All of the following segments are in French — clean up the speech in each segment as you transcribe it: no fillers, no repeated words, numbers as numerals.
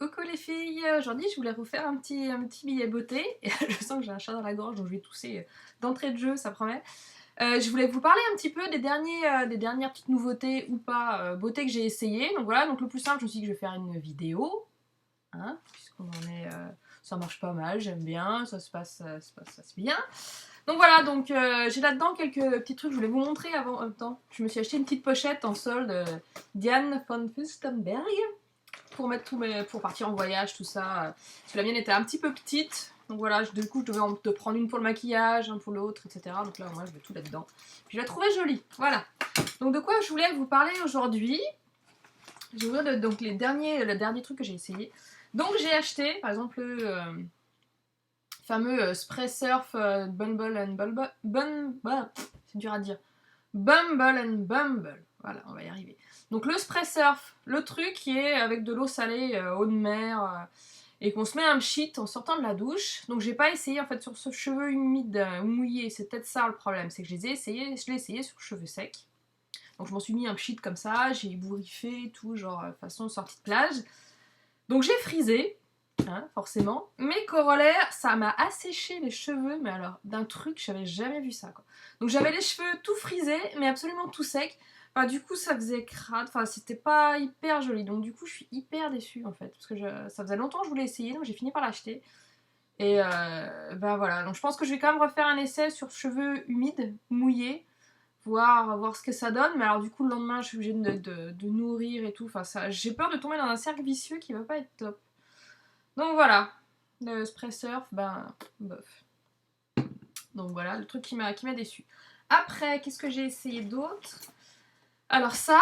Coucou les filles, aujourd'hui je voulais vous faire un petit billet beauté. Et je sens que j'ai un chat dans la gorge donc je vais tousser d'entrée de jeu, ça promet. Je voulais vous parler un petit peu des dernières petites nouveautés ou pas beauté que j'ai essayé. Donc voilà, donc le plus simple, je me suis dit que je vais faire une vidéo, hein, puisqu'on en est, ça marche pas mal, j'aime bien, ça se passe bien. Donc voilà, donc j'ai là-dedans quelques petits trucs que je voulais vous montrer avant en même temps. Je me suis acheté une petite pochette en solde Diane von Furstenberg pour mettre pour partir en voyage, tout ça. Parce que la mienne était un petit peu petite. Donc voilà, du coup, je devais en prendre une pour le maquillage, un pour l'autre, etc. Donc là, moi, je mets tout là-dedans. Puis je la trouvais jolie. Voilà. Donc de quoi je voulais vous parler aujourd'hui. Je vais ouvrir donc le dernier truc que j'ai essayé. Donc j'ai acheté, par exemple, le fameux Spray Surf Bumble and Bumble. C'est dur à dire. Bumble and Bumble. Voilà, on va y arriver. Donc le spray surf, le truc qui est avec de l'eau salée, eau de mer, et qu'on se met un pchit en sortant de la douche. Donc j'ai pas essayé en fait sur ce cheveu humide ou mouillé, c'est peut-être ça le problème, c'est que je l'ai essayé sur cheveux secs. Donc je m'en suis mis un pchit comme ça, j'ai ébouriffé tout, genre façon sortie de plage. Donc j'ai frisé, hein, forcément. Mais corollaire, ça m'a asséché les cheveux, mais alors d'un truc, j'avais jamais vu ça, quoi. Donc j'avais les cheveux tout frisés, mais absolument tout secs. Enfin, du coup, ça faisait crade, enfin, c'était pas hyper joli. Donc du coup, je suis hyper déçue, en fait. Parce que ça faisait longtemps que je voulais essayer, donc j'ai fini par l'acheter. Et ben voilà, donc je pense que je vais quand même refaire un essai sur cheveux humides, mouillés, voir ce que ça donne. Mais alors du coup, le lendemain, je suis obligée de nourrir et tout. Enfin, ça, j'ai peur de tomber dans un cercle vicieux qui va pas être top. Donc voilà, le spray surf, ben, bof. Donc voilà, le truc qui m'a déçu. Après, qu'est-ce que j'ai essayé d'autre? Alors ça,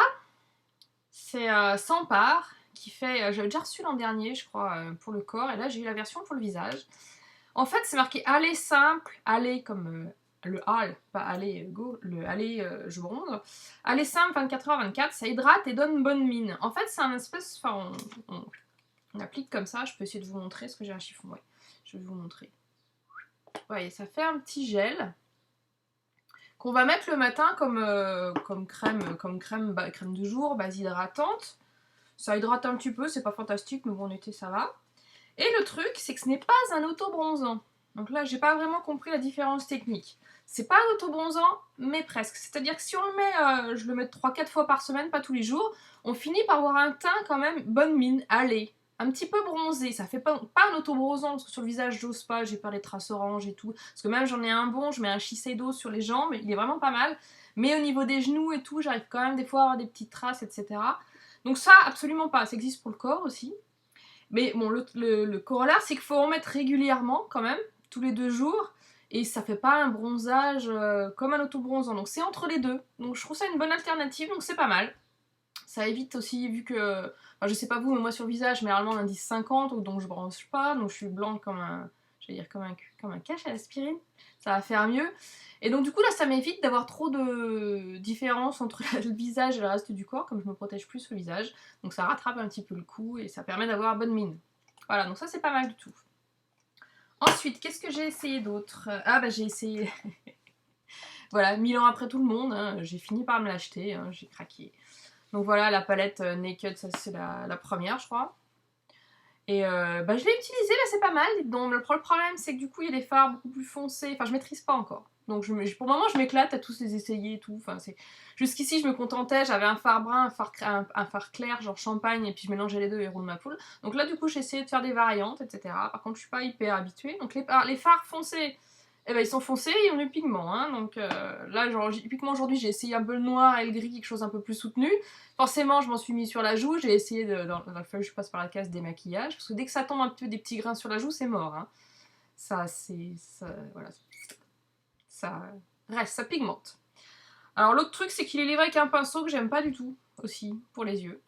c'est Sampar, qui fait... j'avais déjà reçu l'an dernier, je crois, pour le corps, et là j'ai eu la version pour le visage. En fait, c'est marqué aller simple, aller comme le hall, pas aller go, le aller je bronze. Aller simple 24h24, ça hydrate et donne bonne mine. En fait, c'est un espèce... Enfin, on applique comme ça, je peux essayer de vous montrer, est-ce que j'ai un chiffon? Ouais, je vais vous montrer. Ouais, ça fait un petit gel qu'on va mettre le matin comme crème de jour, base hydratante. Ça hydrate un petit peu, c'est pas fantastique, mais bon, en été ça va. Et le truc, c'est que ce n'est pas un auto-bronzant. Donc là, j'ai pas vraiment compris la différence technique. C'est pas un auto-bronzant, mais presque. C'est-à-dire que si on le met, je le mets 3-4 fois par semaine, pas tous les jours, on finit par avoir un teint quand même bonne mine, allez, un petit peu bronzé. Ça fait pas un auto-bronzant, parce que sur le visage, j'ose pas, j'ai peur des traces oranges et tout. Parce que même j'en ai un bon, je mets un Shiseido sur les jambes, il est vraiment pas mal. Mais au niveau des genoux et tout, j'arrive quand même des fois à avoir des petites traces, etc. Donc ça, absolument pas. Ça existe pour le corps aussi. Mais bon, le corollaire, c'est qu'il faut en mettre régulièrement quand même, tous les 2 jours. Et ça fait pas un bronzage comme un auto-bronzant. Donc c'est entre les deux. Donc je trouve ça une bonne alternative, donc c'est pas mal. Ça évite aussi, vu que... Enfin, je sais pas vous, mais moi sur le visage, généralement l'indice 50, donc je bronze pas, donc je suis blanc comme un... J'allais dire comme un cache à l'aspirine. Ça va faire mieux. Et donc du coup là, ça m'évite d'avoir trop de différence entre le visage et le reste du corps, comme je me protège plus sur le visage. Donc ça rattrape un petit peu le coup et ça permet d'avoir bonne mine. Voilà, donc ça c'est pas mal du tout. Ensuite, qu'est-ce que j'ai essayé d'autre? Ah bah j'ai essayé... voilà, 1000 ans après tout le monde, hein, j'ai fini par me l'acheter, hein, j'ai craqué. Donc voilà, la palette Naked, ça c'est la première, je crois. Et bah, je l'ai utilisée, là c'est pas mal. Donc le problème, c'est que du coup, il y a des fards beaucoup plus foncés. Enfin, je maîtrise pas encore. Donc pour le moment, je m'éclate à tous les essayer et tout. Enfin, jusqu'ici, je me contentais. J'avais un fard brun, un fard clair, genre champagne, et puis je mélangeais les deux et roule ma poule. Donc là, du coup, j'ai essayé de faire des variantes, etc. Par contre, je suis pas hyper habituée. Donc les fards foncés, eh ben, ils sont foncés et ils ont du pigment. Hein. Donc là, genre, typiquement aujourd'hui, j'ai essayé un peu le noir et le gris, quelque chose un peu plus soutenu. Forcément, je m'en suis mis sur la joue. J'ai essayé, dans la feuille, je passe par la case démaquillage. Parce que dès que ça tombe un peu des petits grains sur la joue, c'est mort. Hein. Ça, voilà. Ça reste, ça pigmente. Alors l'autre truc, c'est qu'il est livré avec un pinceau que j'aime pas du tout, aussi, pour les yeux.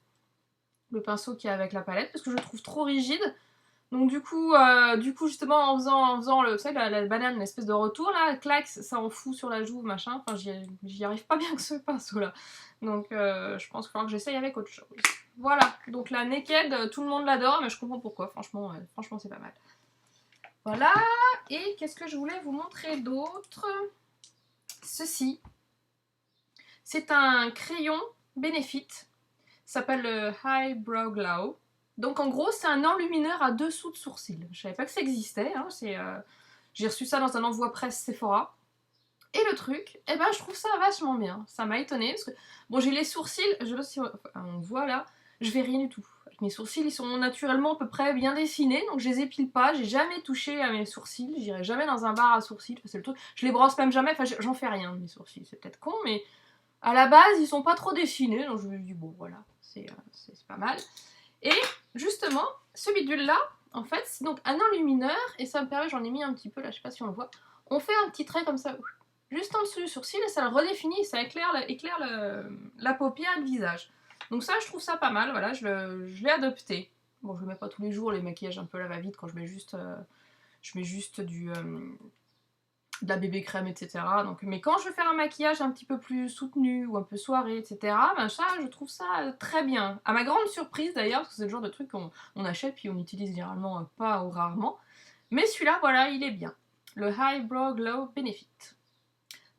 Le pinceau qui est avec la palette, parce que je le trouve trop rigide. Donc du coup justement en faisant vous savez, la banane, l'espèce de retour là, clac, ça en fout sur la joue, machin. Enfin, j'y arrive pas bien que ce pinceau là. Donc je pense qu'il faudra que j'essaye avec autre chose. Voilà, donc la Naked, tout le monde l'adore, mais je comprends pourquoi. Franchement, c'est pas mal. Voilà, et qu'est-ce que je voulais vous montrer d'autre? Ceci, c'est un crayon Benefit, s'appelle le Highbrow Glow. Donc en gros, c'est un enlumineur à dessous de sourcils. Je savais pas que ça existait, hein, j'ai reçu ça dans un envoi presse Sephora. Et le truc, eh ben je trouve ça vachement bien. Ça m'a étonnée parce que, bon, j'ai les sourcils, je sais pas si on voit là, je vais rien du tout. Mes sourcils, ils sont naturellement à peu près bien dessinés, donc je les épile pas. J'ai jamais touché à mes sourcils, j'irai jamais dans un bar à sourcils, c'est le truc. Je les brosse même jamais, enfin j'en fais rien de mes sourcils, c'est peut-être con, mais à la base, ils sont pas trop dessinés, donc je me dis, bon voilà, c'est pas mal. Et justement, ce bidule-là, en fait, c'est donc un enlumineur, et ça me permet, j'en ai mis un petit peu là, je sais pas si on le voit, on fait un petit trait comme ça, juste en dessous du sourcil, et ça le redéfinit, ça éclaire la paupière et le visage. Donc ça, je trouve ça pas mal, voilà, je l'ai adopté. Bon, je le mets pas tous les jours, les maquillages un peu à la va-vite, quand je mets juste de la bébé crème, etc. Donc, mais quand je veux faire un maquillage un petit peu plus soutenu ou un peu soirée, etc., ben ça, je trouve ça très bien. À ma grande surprise d'ailleurs, parce que c'est le genre de truc qu'on achète puis on utilise généralement pas ou rarement. Mais celui-là, voilà, il est bien. Le Highbrow Glow Benefit.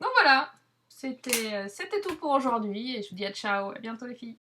Donc voilà, c'était tout pour aujourd'hui et je vous dis à ciao, à bientôt les filles.